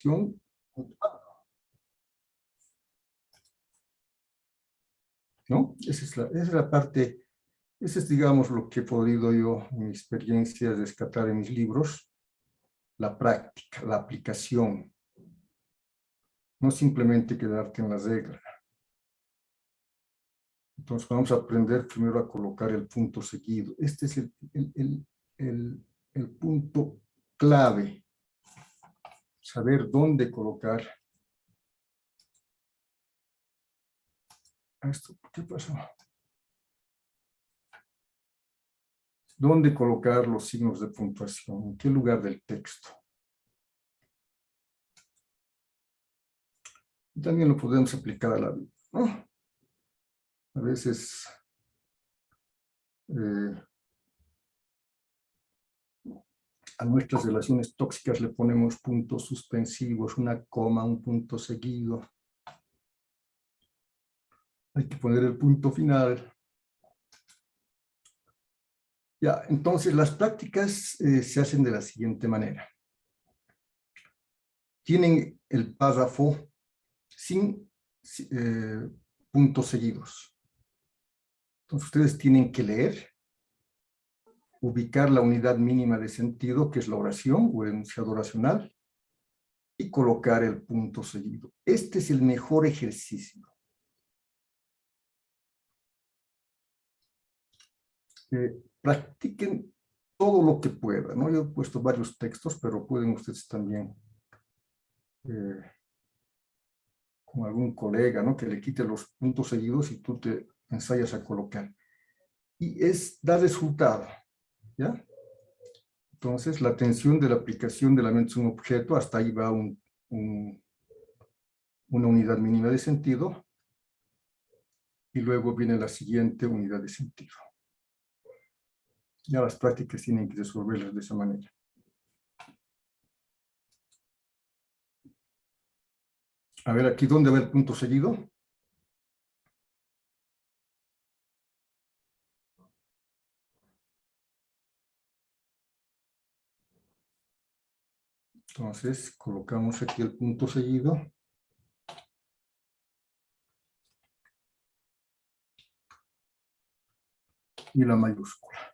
¿no? Esa es la parte, esa es, digamos, lo que he podido yo, en mi experiencia, rescatar en mis libros, la práctica, la aplicación, no simplemente quedarte en la regla. Entonces vamos a aprender primero a colocar el punto seguido. Este es el punto clave, saber dónde colocar. Esto, ¿qué pasó? ¿Dónde colocar los signos de puntuación? ¿En qué lugar del texto? Y también lo podemos aplicar a la vida, ¿no? A veces a nuestras relaciones tóxicas le ponemos puntos suspensivos, una coma, un punto seguido. Hay que poner el punto final. Ya, entonces las prácticas se hacen de la siguiente manera. Tienen el párrafo sin puntos seguidos. Entonces ustedes tienen que leer, ubicar la unidad mínima de sentido, que es la oración o el enunciado oracional, y colocar el punto seguido. Este es el mejor ejercicio. Practiquen todo lo que puedan, ¿no? Yo he puesto varios textos, pero pueden ustedes también, con algún colega, ¿no? Que le quite los puntos seguidos y tú te ensayas a colocar. Y da resultado, ¿ya? Entonces, la atención de la aplicación de la mente es un objeto, hasta ahí va una unidad mínima de sentido, y luego viene la siguiente unidad de sentido. Ya las prácticas tienen que resolverlas de esa manera. A ver, aquí, ¿dónde va el punto seguido? Entonces, colocamos aquí el punto seguido. Y la mayúscula.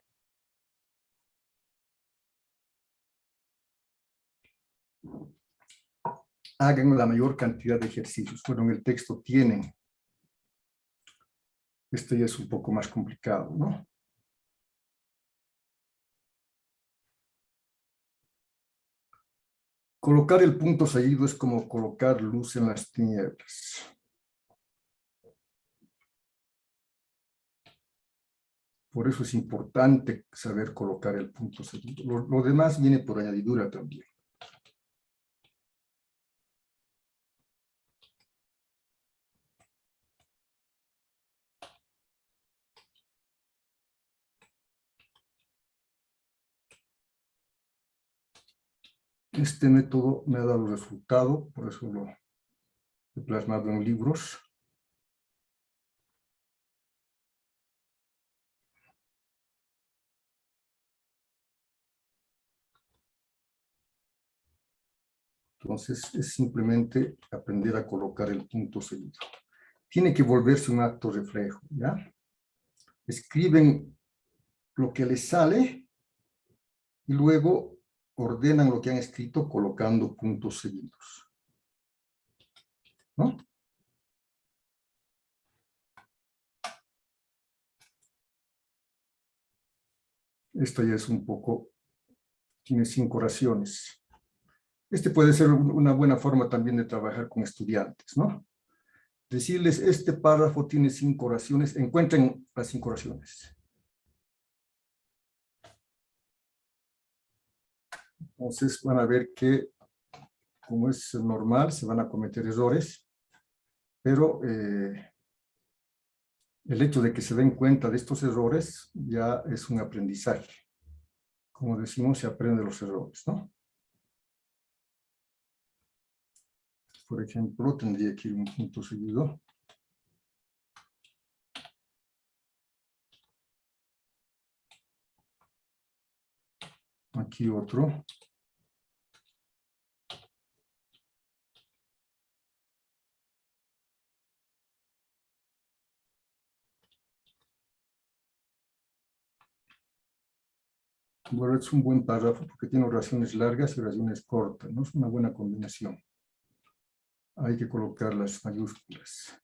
Hagan la mayor cantidad de ejercicios. Bueno, en el texto tienen. Este ya es un poco más complicado, ¿no? Colocar el punto seguido es como colocar luz en las tinieblas. Por eso es importante saber colocar el punto seguido. Lo demás viene por añadidura también. Este método me ha dado resultado, por eso lo he plasmado en libros. Entonces, es simplemente aprender a colocar el punto seguido. Tiene que volverse un acto reflejo, ¿ya? Escriben lo que les sale y luego ordenan lo que han escrito colocando puntos seguidos, ¿no? Esto ya es un poco, tiene 5 oraciones. Este puede ser una buena forma también de trabajar con estudiantes, ¿no? Decirles, este párrafo tiene 5 oraciones, encuentren las 5 oraciones. Entonces van a ver que, como es normal, se van a cometer errores, pero el hecho de que se den cuenta de estos errores ya es un aprendizaje. Como decimos, se aprende de los errores, ¿no? Por ejemplo, tendría que ir un punto seguido. Aquí otro. Bueno, es un buen párrafo porque tiene oraciones largas y oraciones cortas, ¿no? Es una buena combinación. Hay que colocar las mayúsculas.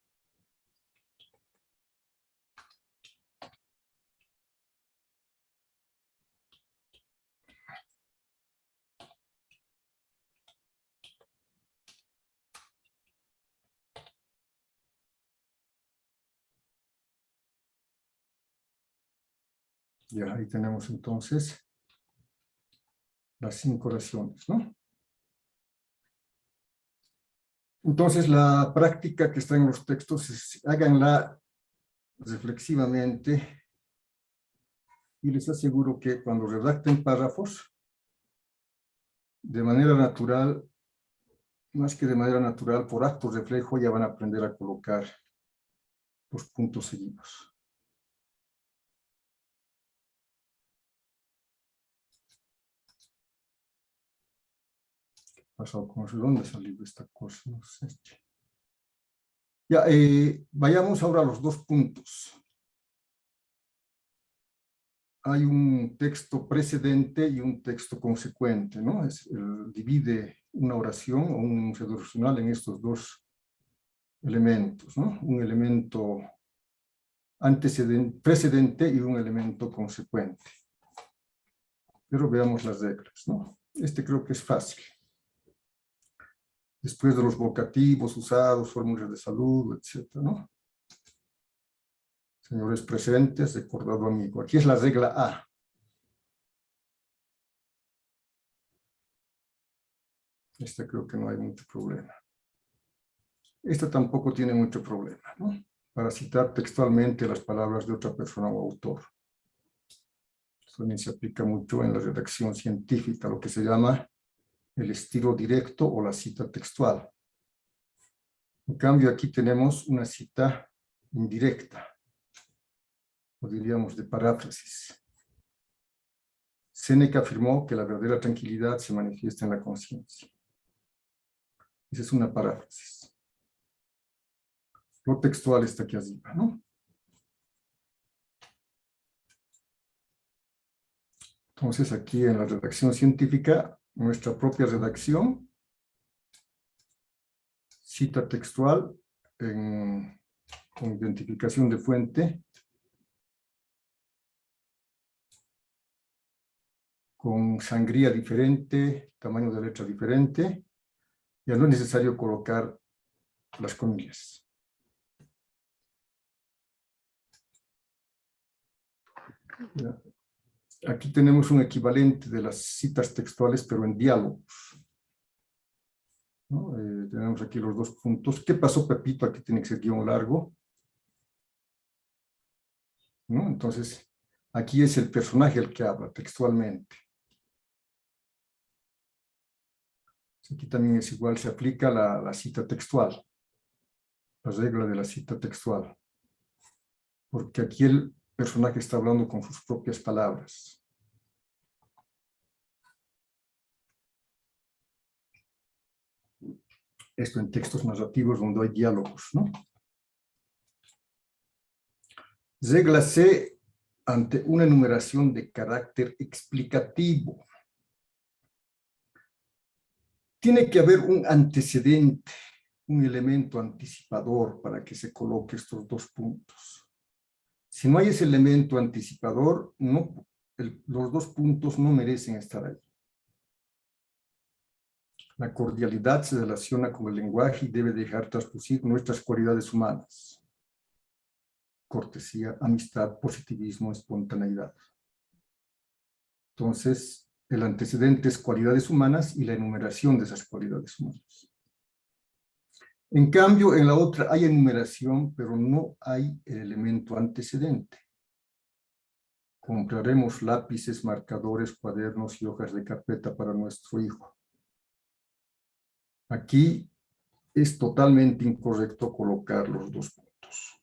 Ya, ahí tenemos entonces las 5 oraciones, ¿no? Entonces, la práctica que está en los textos es, háganla reflexivamente y les aseguro que cuando redacten párrafos, de manera natural, más que de manera natural, por acto reflejo, ya van a aprender a colocar los puntos seguidos. ¿Qué pasó con eso? ¿Dónde salió esta cosa? No sé. Ya, vayamos ahora a los 2 puntos. Hay un texto precedente y un texto consecuente, ¿no? Divide una oración o un enunciado oracional en estos 2 elementos, ¿no? Un elemento precedente y un elemento consecuente. Pero veamos las reglas, ¿no? Este creo que es fácil. Después de los vocativos usados, fórmulas de salud, etcétera, ¿no? Señores presentes, recordado amigo. Aquí es la regla A. Esta creo que no hay mucho problema. Esta tampoco tiene mucho problema, ¿no? Para citar textualmente las palabras de otra persona o autor. Esto también se aplica mucho en la redacción científica, lo que se llama el estilo directo o la cita textual. En cambio, aquí tenemos una cita indirecta, o diríamos de paráfrasis. Séneca afirmó que la verdadera tranquilidad se manifiesta en la conciencia. Esa es una paráfrasis. Lo textual está aquí arriba, ¿no? Entonces, aquí en la redacción científica, nuestra propia redacción, cita textual con identificación de fuente, con sangría diferente, tamaño de letra diferente, ya no es necesario colocar las comillas. Ya. Aquí tenemos un equivalente de las citas textuales, pero en diálogos, ¿no? Tenemos aquí los 2 puntos. ¿Qué pasó, Pepito? Aquí tiene que ser guión largo, ¿no? Entonces, aquí es el personaje el que habla textualmente. Aquí también es igual, se aplica la cita textual, la regla de la cita textual, porque aquí el personaje está hablando con sus propias palabras. Esto en textos narrativos donde hay diálogos, ¿no? Regla C, ante una enumeración de carácter explicativo. Tiene que haber un antecedente, un elemento anticipador para que se coloque estos 2 puntos. Si no hay ese elemento anticipador, los 2 puntos no merecen estar ahí. La cordialidad se relaciona con el lenguaje y debe dejar traslucir nuestras cualidades humanas. Cortesía, amistad, positivismo, espontaneidad. Entonces, el antecedente es cualidades humanas y la enumeración de esas cualidades humanas. En cambio, en la otra hay enumeración, pero no hay el elemento antecedente. Compraremos lápices, marcadores, cuadernos y hojas de carpeta para nuestro hijo. Aquí es totalmente incorrecto colocar los 2 puntos.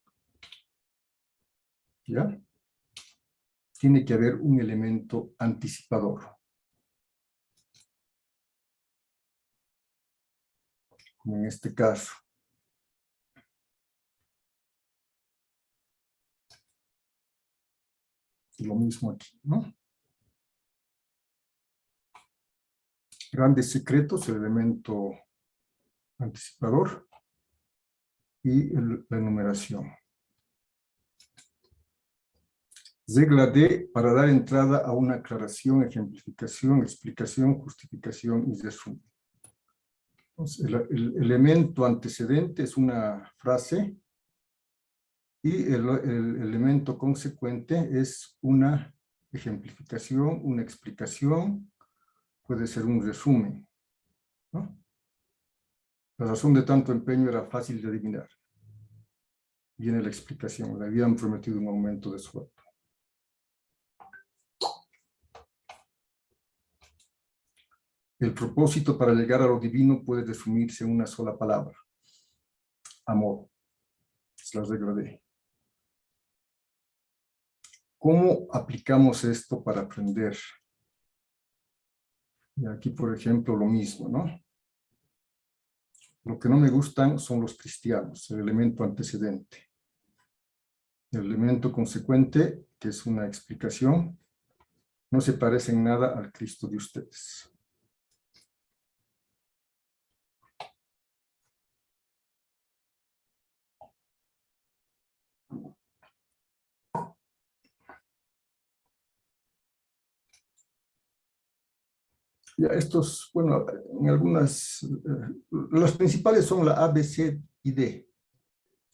¿Ya? Tiene que haber un elemento anticipador. Como en este caso. Y lo mismo aquí, ¿no? Grandes secretos, el elemento anticipador, y la enumeración. Regla D, para dar entrada a una aclaración, ejemplificación, explicación, justificación y resumen. Entonces, el elemento antecedente es una frase y el elemento consecuente es una ejemplificación, una explicación, puede ser un resumen, ¿no? La razón de tanto empeño era fácil de adivinar. Viene la explicación, le habían prometido un aumento de sueldo. El propósito para llegar a lo divino puede resumirse en una sola palabra: amor. Es la regla D. ¿Cómo aplicamos esto para aprender? Y aquí, por ejemplo, lo mismo, ¿no? Lo que no me gustan son los cristianos, el elemento antecedente. El elemento consecuente, que es una explicación, no se parece en nada al Cristo de ustedes. Ya estos, bueno, en algunas, las principales son la A, B, C y D.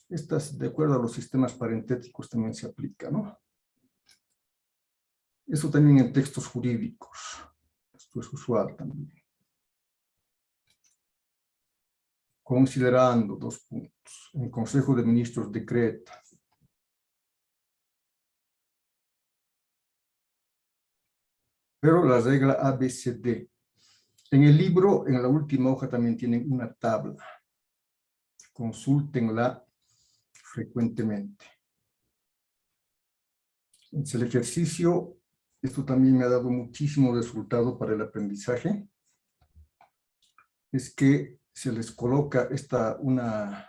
Estas, de acuerdo a los sistemas parentéticos, también se aplica, ¿no? Eso también en textos jurídicos. Esto es usual también. Considerando, dos puntos. El Consejo de Ministros decreta. Pero la regla ABCD. En el libro, en la última hoja, también tienen una tabla. Consúltenla frecuentemente. Es el ejercicio. Esto también me ha dado muchísimo resultado para el aprendizaje. Es que se les coloca una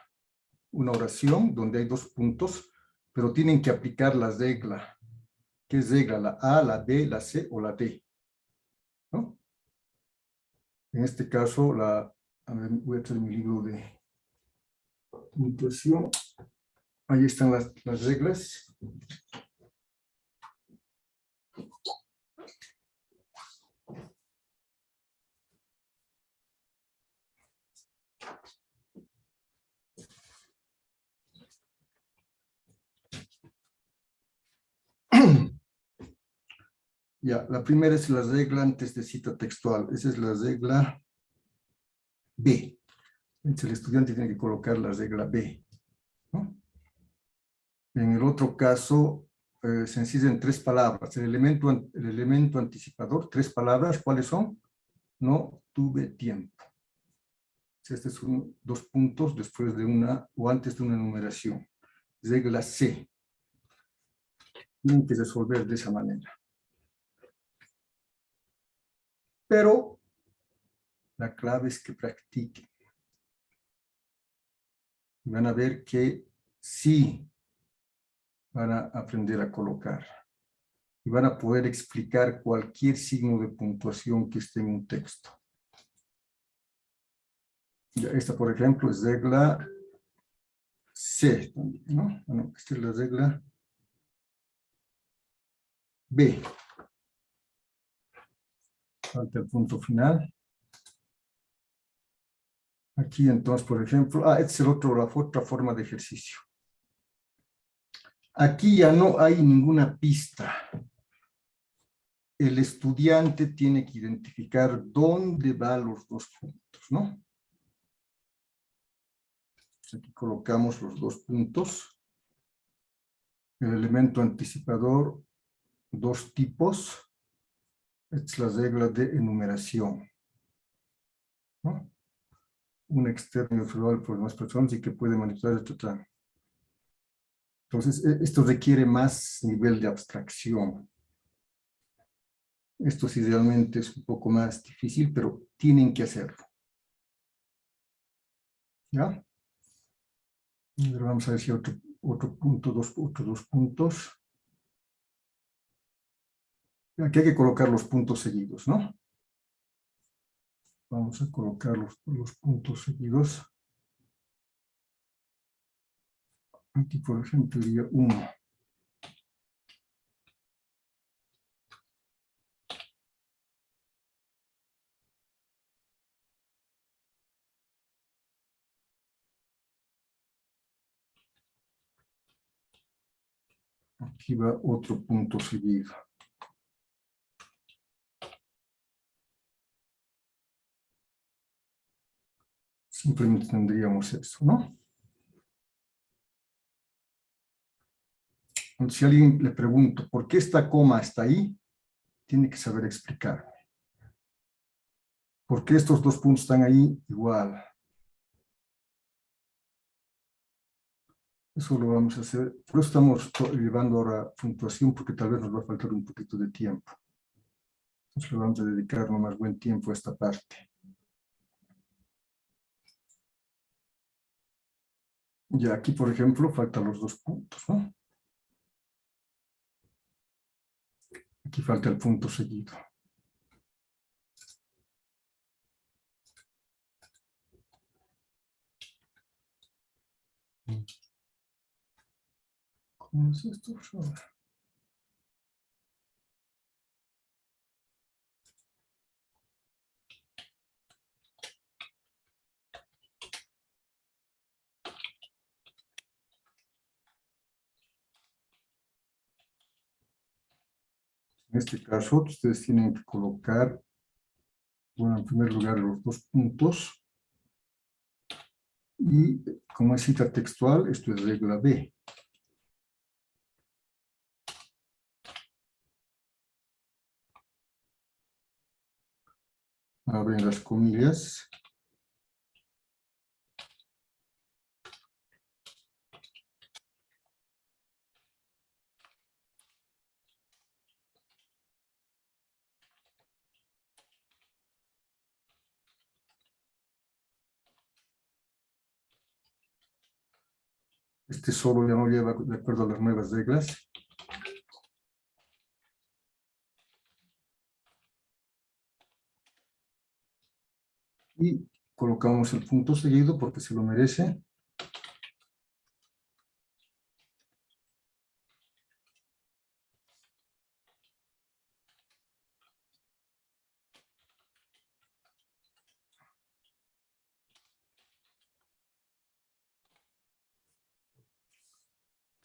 oración donde hay dos puntos, pero tienen que aplicar la regla. ¿Qué es regla? La A, la B, la C o la D, ¿no? En este caso, a ver, voy a traer mi libro de puntuación. Ahí están las reglas. Ya, la primera es la regla antes de cita textual. Esa es la regla B. Entonces el estudiante tiene que colocar la regla B, ¿no? En el otro caso, se encierra en tres palabras. El elemento anticipador, tres palabras. ¿Cuáles son? No tuve tiempo. Estos son dos puntos después de una o antes de una enumeración. Regla C. Tienen que resolver de esa manera. Pero la clave es que practiquen. Van a ver que sí van a aprender a colocar. Y van a poder explicar cualquier signo de puntuación que esté en un texto. Ya, esta, por ejemplo, es regla C también, ¿no? Bueno, esta es la regla B. Falta el punto final. Aquí entonces, por ejemplo, este es la otra forma de ejercicio. Aquí ya no hay ninguna pista. El estudiante tiene que identificar dónde van los dos puntos, ¿no? Aquí colocamos los dos puntos. El elemento anticipador, dos tipos. Esta es la regla de enumeración, ¿no? Un externo observable por más personas y que puede manipular el total. Entonces, esto requiere más nivel de abstracción. Esto sí realmente es un poco más difícil, pero tienen que hacerlo. ¿Ya? Ahora vamos a ver si otro punto, otros dos puntos. Aquí hay que colocar los puntos seguidos, ¿no? Vamos a colocar los puntos seguidos. Aquí, por ejemplo, diría 1. Aquí va otro punto seguido. Simplemente tendríamos eso, ¿no? Entonces, si a alguien le pregunto, ¿por qué esta coma está ahí? Tiene que saber explicarme. ¿Por qué estos dos puntos están ahí? Igual. Eso lo vamos a hacer. Por eso estamos llevando ahora puntuación, porque tal vez nos va a faltar un poquito de tiempo. Entonces le vamos a dedicar más buen tiempo a esta parte. Ya aquí, por ejemplo, faltan los dos puntos, ¿no? Aquí falta el punto seguido. ¿Cómo es esto? En este caso, ustedes tienen que colocar, bueno, en primer lugar, los dos puntos. Y como es cita textual, esto es regla B. Abren las comillas. Este solo ya no lleva de acuerdo a las nuevas reglas. Y colocamos el punto seguido porque se lo merece.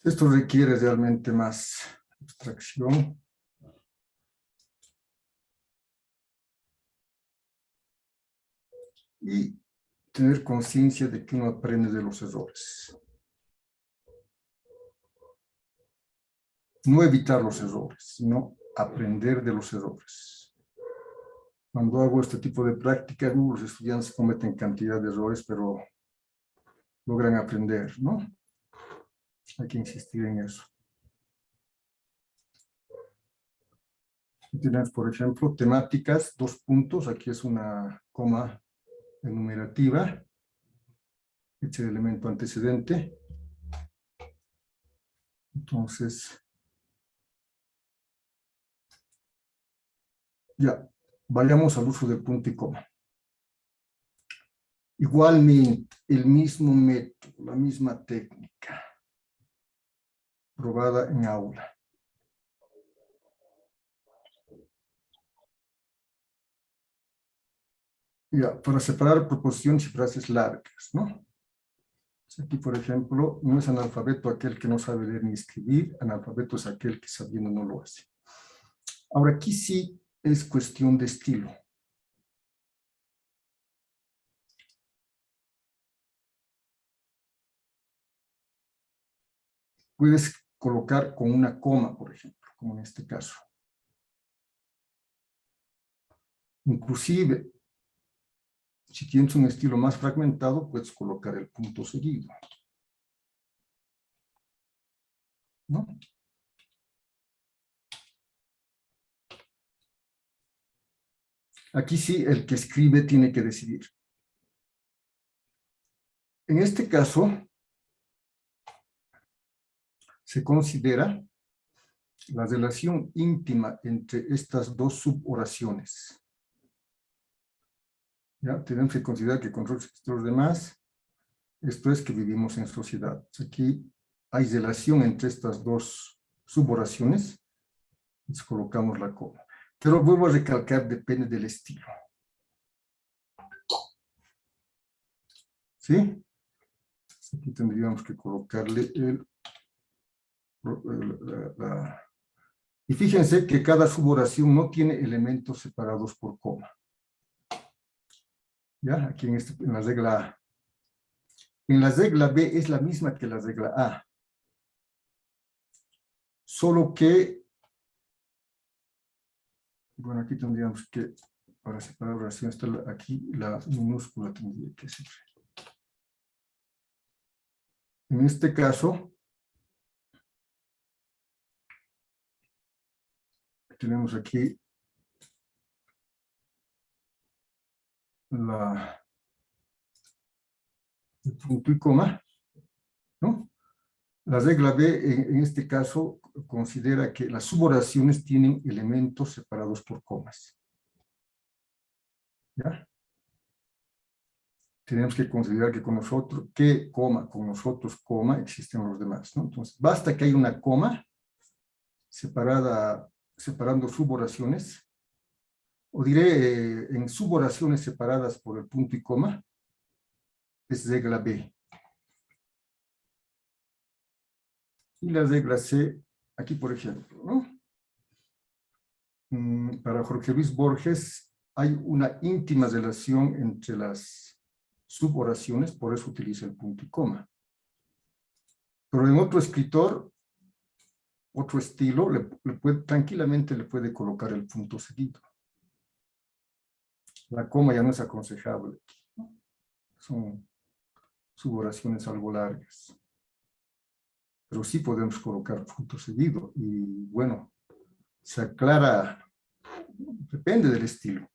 Esto requiere realmente más abstracción. Y tener conciencia de que uno aprende de los errores. No evitar los errores, sino aprender de los errores. Cuando hago este tipo de prácticas, los estudiantes cometen cantidad de errores, pero logran aprender, ¿no? Hay que insistir en eso. Aquí tenemos, por ejemplo, temáticas, dos puntos. Aquí es una coma enumerativa. Este es el elemento antecedente. Entonces, ya, vayamos al uso de punto y coma. Igualmente, el mismo método, la misma técnica, probada en aula. Ya, para separar proposiciones y frases largas, ¿no? Aquí, por ejemplo, no es analfabeto aquel que no sabe leer ni escribir, analfabeto es aquel que sabiendo no lo hace. Ahora, aquí sí es cuestión de estilo. Puedes colocar con una coma, por ejemplo, como en este caso. Inclusive, si tienes un estilo más fragmentado, puedes colocar el punto seguido, ¿no? Aquí sí, el que escribe tiene que decidir. En este caso, se considera la relación íntima entre estas dos suboraciones. ¿Ya? Tenemos que considerar que con respecto a los demás, esto es que vivimos en sociedad. Aquí hay relación entre estas dos suboraciones. Les colocamos la coma. Pero vuelvo a recalcar, depende del estilo. ¿Sí? Aquí tendríamos que colocarle y fíjense que cada suboración no tiene elementos separados por coma. ¿Ya? Aquí en la regla A. En la regla B es la misma que la regla A. Solo que, bueno, aquí tendríamos que, para separar oraciones, aquí la minúscula tendría que ser. En este caso, tenemos aquí el punto y coma, ¿no? La regla B, en este caso, considera que las suboraciones tienen elementos separados por comas. ¿Ya? Tenemos que considerar que con nosotros, que coma, con nosotros, coma, existen los demás, ¿no? Entonces, basta que haya una coma separando suboraciones, o diré en suboraciones separadas por el punto y coma, es regla B. Y la regla C, aquí por ejemplo, ¿no? Para Jorge Luis Borges hay una íntima relación entre las suboraciones, por eso utiliza el punto y coma. Pero en otro escritor, otro estilo, tranquilamente le puede colocar el punto seguido. La coma ya no es aconsejable, ¿no? Son suboraciones algo largas. Pero sí podemos colocar punto seguido. Y bueno, se aclara, depende del estilo.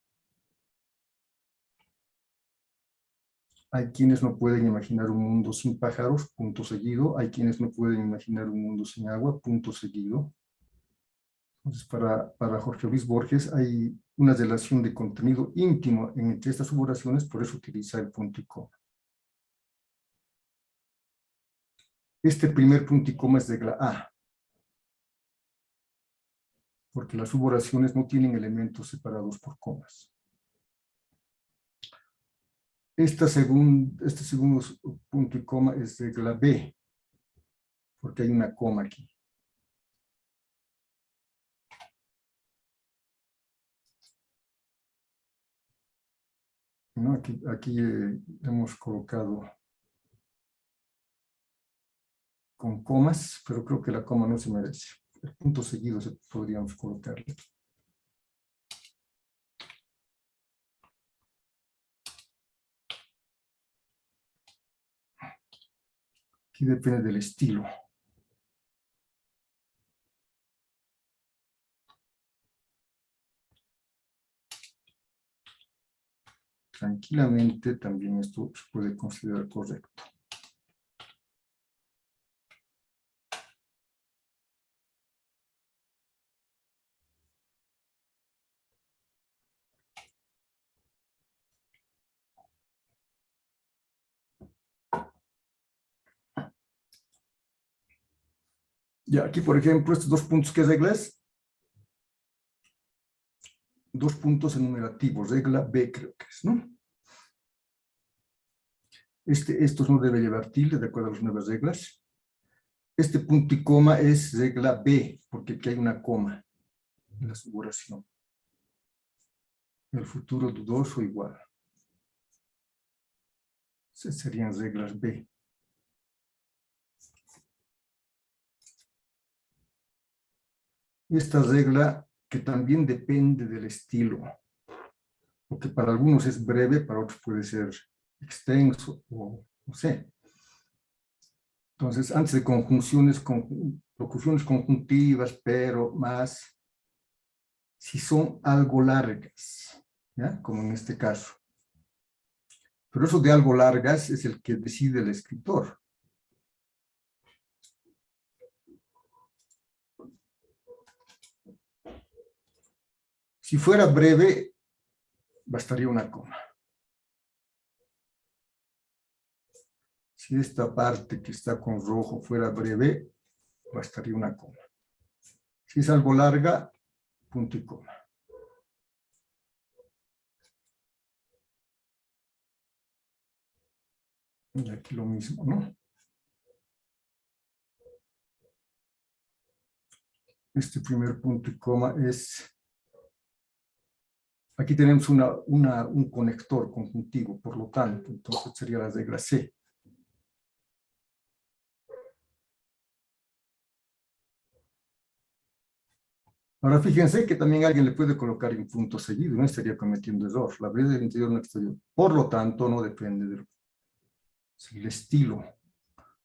Hay quienes no pueden imaginar un mundo sin pájaros, punto seguido. Hay quienes no pueden imaginar un mundo sin agua, punto seguido. Entonces, para Jorge Luis Borges hay una relación de contenido íntimo entre estas suboraciones, por eso utiliza el punto y coma. Este primer punto y coma es regla A, porque las suboraciones no tienen elementos separados por comas. Este segundo punto y coma es regla B, porque hay una coma aquí. ¿No? Aquí hemos colocado con comas, pero creo que la coma no se merece. El punto seguido podríamos colocarle. Aquí depende del estilo. Tranquilamente también esto se puede considerar correcto. Ya aquí, por ejemplo, estos dos puntos, ¿qué regla es? Dos puntos enumerativos, regla B creo que es, ¿no? Estos no debe llevar tilde, de acuerdo a las nuevas reglas. Este punto y coma es regla B, porque aquí hay una coma en la suboración. El futuro dudoso igual. Serían reglas B. Esta regla que también depende del estilo, porque para algunos es breve, para otros puede ser extenso, o no sé. Entonces, antes de locuciones conjuntivas, pero más, si son algo largas, ¿ya? Como en este caso. Pero eso de algo largas es el que decide el escritor. Si fuera breve, bastaría una coma. Si esta parte que está con rojo fuera breve, bastaría una coma. Si es algo larga, punto y coma. Y aquí lo mismo, ¿no? Este primer punto y coma es... Aquí tenemos un conector conjuntivo, por lo tanto, entonces sería la regla C. Ahora fíjense que también alguien le puede colocar un punto seguido, no estaría cometiendo error. La breve del interior no exterior. Por lo tanto, no depende del estilo.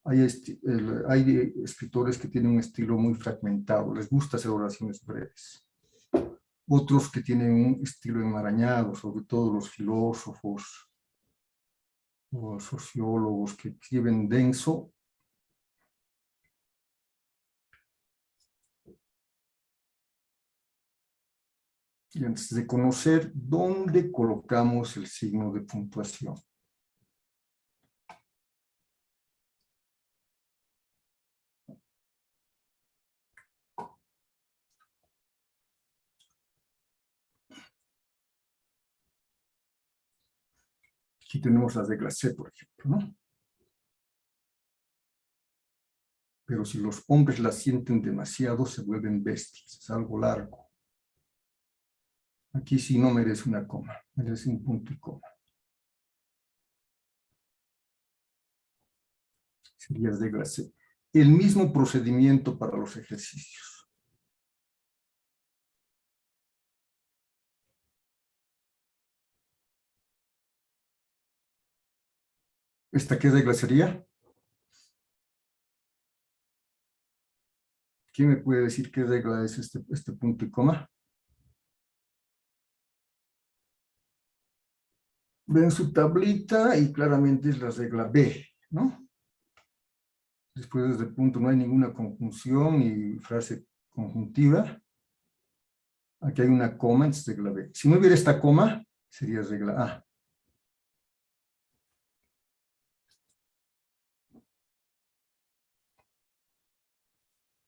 Hay escritores que tienen un estilo muy fragmentado, les gusta hacer oraciones breves. Otros que tienen un estilo enmarañado, sobre todo los filósofos o sociólogos que escriben denso. Y antes de conocer dónde colocamos el signo de puntuación. Aquí tenemos la regla C, por ejemplo, ¿no? Pero si los hombres la sienten demasiado, se vuelven bestias, es algo largo. Aquí sí no merece una coma, merece un punto y coma. Sería regla C. El mismo procedimiento para los ejercicios. ¿Esta qué regla sería? ¿Quién me puede decir qué regla es este punto y coma? Ven su tablita y claramente es la regla B, ¿no? Después del punto no hay ninguna conjunción ni frase conjuntiva. Aquí hay una coma, entonces regla B. Si no hubiera esta coma, sería regla A.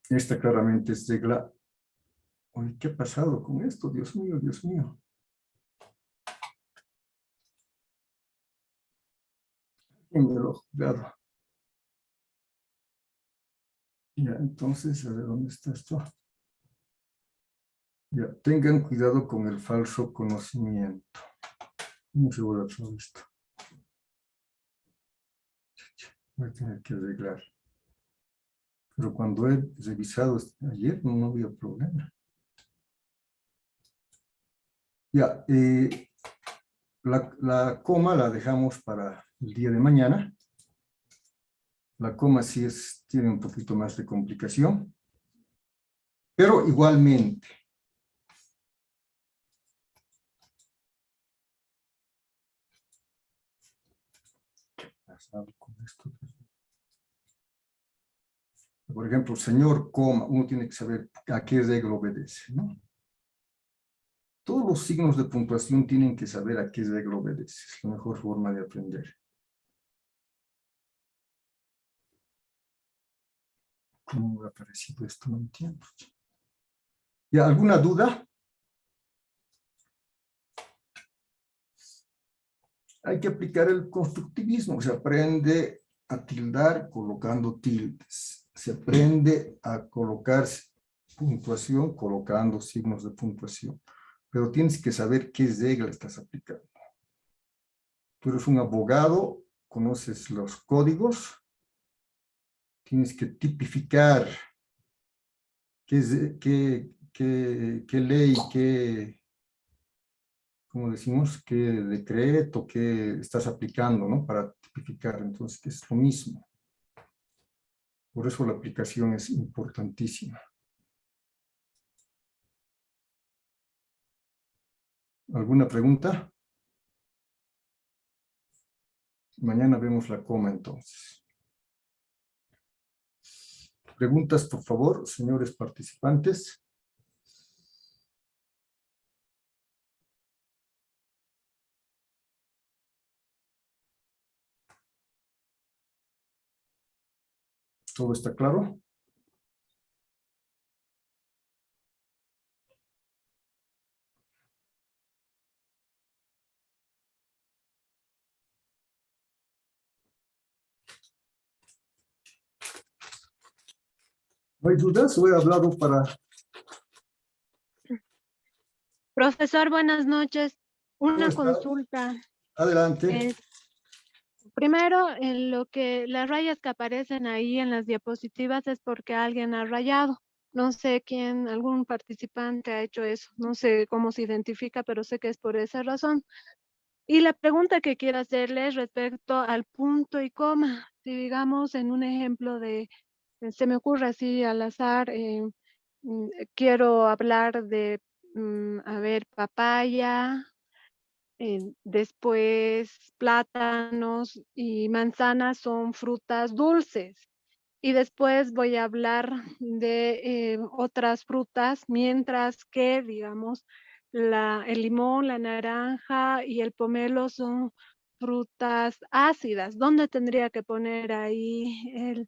Esta claramente es regla... Uy, ¿qué ha pasado con esto? Dios mío, Dios mío. ¿Quién me lo ha jugado? Ya, entonces, a ver, ¿dónde está esto? Ya, tengan cuidado con el falso conocimiento. ¿Cómo se vuelve a hacer esto? Voy a tener que arreglar. Pero cuando he revisado ayer, no había problema. Ya, la coma la dejamos para el día de mañana. La coma sí tiene un poquito más de complicación. Pero igualmente, con esto. Por ejemplo, señor, coma, uno tiene que saber a qué regla obedece, ¿no? Todos los signos de puntuación tienen que saber a qué regla obedece. Es la mejor forma de aprender. ¿Cómo me ha parecido esto? No entiendo. ¿Ya alguna duda? Hay que aplicar el constructivismo. Se aprende a tildar colocando tildes. Se aprende a colocar puntuación colocando signos de puntuación. Pero tienes que saber qué regla estás aplicando. Tú eres un abogado, conoces los códigos, tienes que tipificar qué ley, como decimos, qué decreto, qué estás aplicando, ¿no? Para tipificar, entonces, que es lo mismo. Por eso la aplicación es importantísima. ¿Alguna pregunta? Mañana vemos la coma, entonces. Preguntas, por favor, señores participantes. ¿Todo está claro? ¿No hay dudas? ¿O he hablado para...? Profesor, buenas noches. ¿Cómo Una está? consulta. Adelante. Primero, en lo que las rayas que aparecen ahí en las diapositivas es porque alguien ha rayado. No sé quién, algún participante ha hecho eso. No sé cómo se identifica, pero sé que es por esa razón. Y la pregunta que quiero hacerle es respecto al punto y coma. Si digamos en un ejemplo de, se me ocurre así al azar, quiero hablar de, a ver, papaya, después plátanos y manzanas son frutas dulces. Y después voy a hablar de otras frutas, mientras que, digamos, el limón, la naranja y el pomelo son frutas ácidas. ¿Dónde tendría que poner ahí el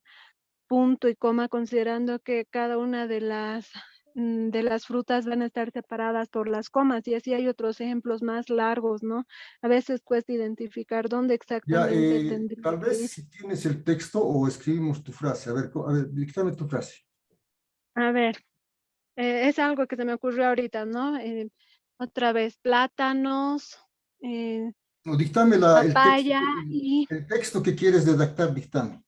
punto y coma, considerando que cada una de las frutas van a estar separadas por las comas? Y así hay otros ejemplos más largos, ¿no? A veces cuesta identificar dónde Ya, exactamente tendría tal que vez ir. si tienes el texto o escribimos tu frase. A ver, díctame tu frase. A ver, es algo que se me ocurrió ahorita, ¿no? Otra vez, plátanos, eh, No, dictame papaya y... el texto que quieres redactar, dictame.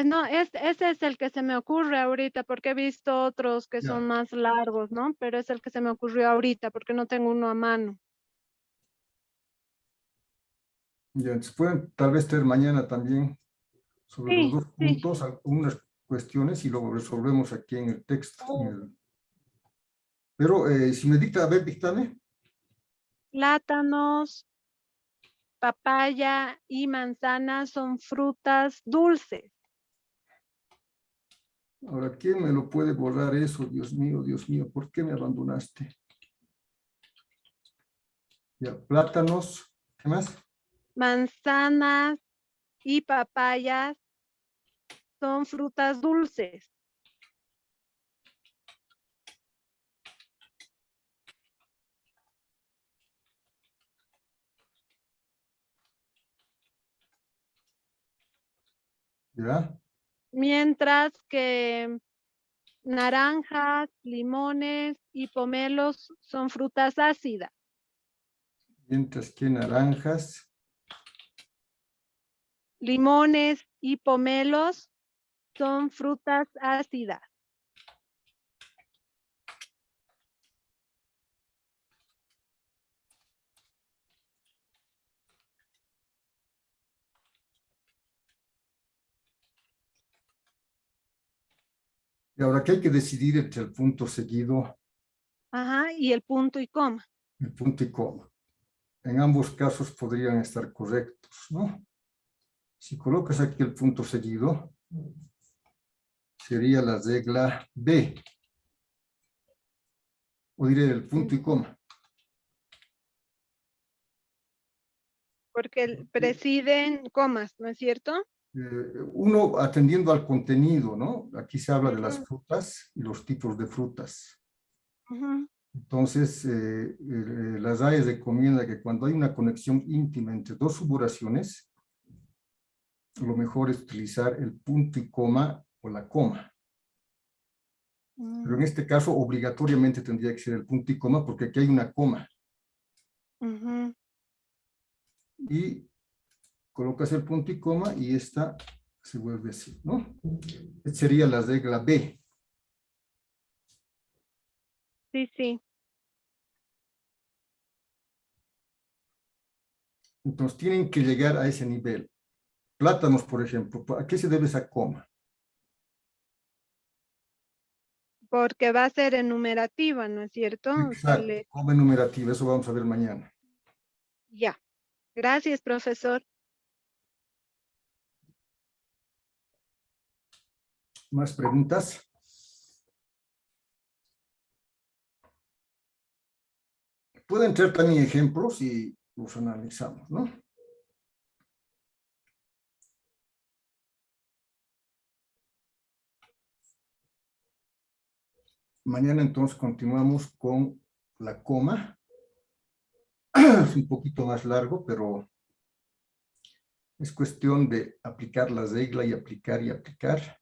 No, ese es el que se me ocurre ahorita, porque he visto otros que son Ya, más largos, ¿no? Pero es el que se me ocurrió ahorita, porque no tengo uno a mano. ya, entonces pueden tal vez tener mañana también sobre los Sí, dos sí. puntos algunas cuestiones y luego resolvemos aquí en el texto. Pero si me dicta, a ver, dictame. Plátanos, papaya y manzana son frutas dulces. Ahora, ¿quién me lo puede borrar eso? Dios mío, ¿por qué me abandonaste? Ya, plátanos, ¿qué más? Manzanas y papayas son frutas dulces. Ya, Mientras que naranjas, limones y pomelos son frutas ácidas. mientras que naranjas, Limones y pomelos son frutas ácidas. y ahora que hay que decidir entre el punto seguido, Ajá, y el punto y coma. el punto y coma. En ambos casos podrían estar correctos, ¿no? Si colocas aquí el punto seguido, sería la regla B, o diré el punto y coma. Porque presiden comas, ¿no es cierto? Uno atendiendo al contenido, ¿no? Aquí se habla de las Ujú, frutas y los tipos de frutas. ujú. Entonces, la RAE recomienda que cuando hay una conexión íntima entre dos suboraciones, lo mejor es utilizar el punto y coma o la coma. Pero en este caso, obligatoriamente tendría que ser el punto y coma porque aquí hay una coma. Ujú. Y colocas el punto y coma y esta se vuelve así, ¿no? Esta sería la regla B. Sí, sí. Entonces, tienen que llegar a ese nivel. Plátanos, por ejemplo, ¿a qué se debe esa coma? Porque va a ser enumerativa, ¿no es cierto? Exacto, Sale coma enumerativa, eso vamos a ver mañana. ya. Gracias, profesor. ¿Más preguntas? Pueden traer también ejemplos y los analizamos, ¿no? Mañana entonces continuamos con la coma. Es un poquito más largo, pero es cuestión de aplicar la regla y aplicar y aplicar.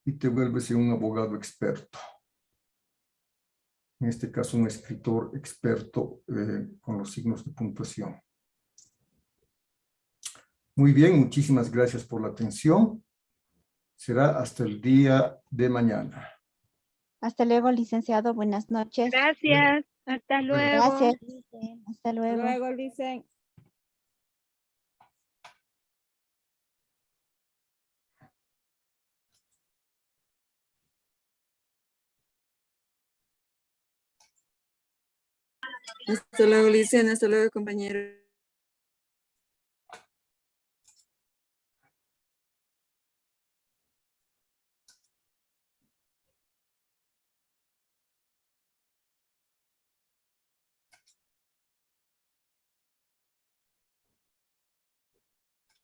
Y te vuelves un abogado experto. En este caso, un escritor experto con los signos de puntuación. Muy bien, muchísimas gracias por la atención. Será hasta el día de mañana. Hasta luego, licenciado. Buenas noches. Gracias. Hasta luego. Gracias. Licen. Hasta luego. Hasta luego, Licen. Hasta luego, Licen. Hasta luego, compañero.